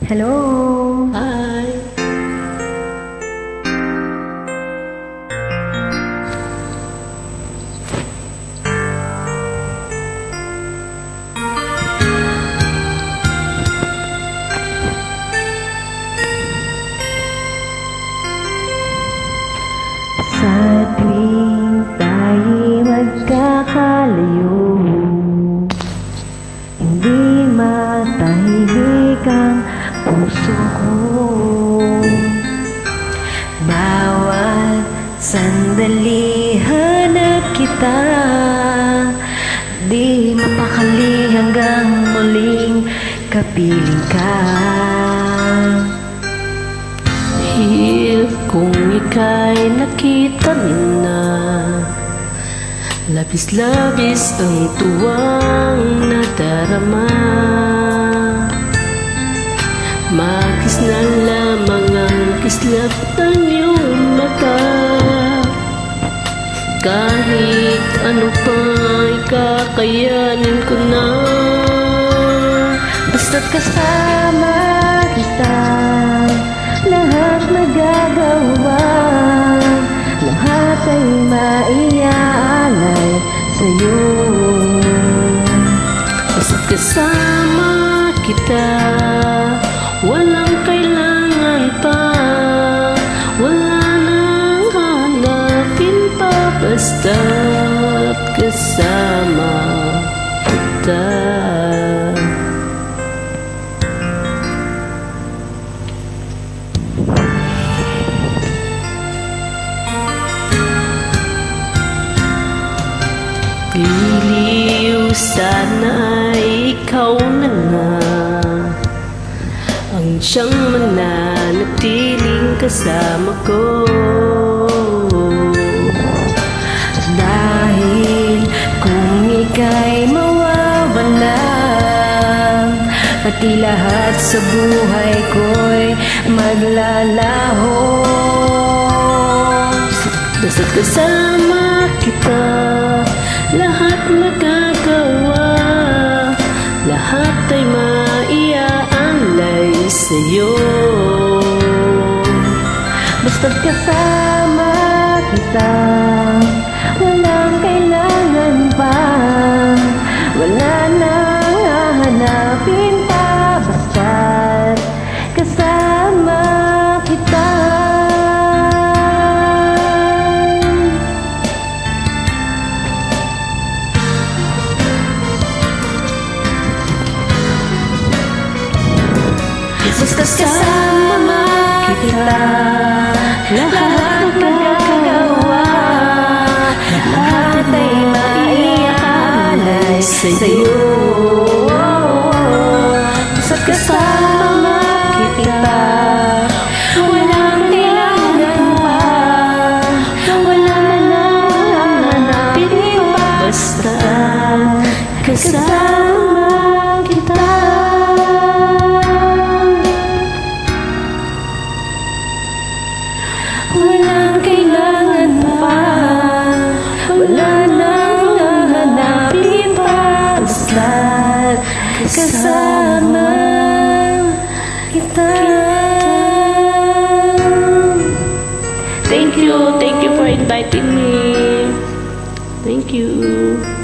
Hello! Hi! Sa tuwing tayo'y magkakalayo, hindi matahimik ang puso ko. Bawat sandali hanap kita, di mapakali hanggang muling kapiling ka. Kung ika'y nakita na, labis-labis ang tuwang nadarama. Magkis na lamang ang kislap ng iyong mata. Kahit ano pa'y kakayanin ko na, basta't kasama kita, lahat magagawa, lahat ay maiaalay sa'yo. basta't kasama kita, walang kailangan pa, wala nang hanapin pa, basta't kasama kita. Liliw sana ikaw na nga ang siyang mananatiling kasama ko. Dahil kung ika'y mawawala, pati lahat sa buhay ko'y maglalaho. Basta't kasama kita, lahat magagawa, lahat ay maiaalay sa'yo. Basta't kasama kita, walang kailangan pa, wala nang hahanapin pa, basta't kasama kita. Basta't kasama kita, lahat magagawa, lahat ay maiaalay sa'yo. Basta't kasama kita, walang kailangan pa, wala nang hanapin pa, basta't kasama kita. Walang kailangan pa, wala nang hahanapin pa, basta't kasama kita. Thank you for inviting me. Thank you.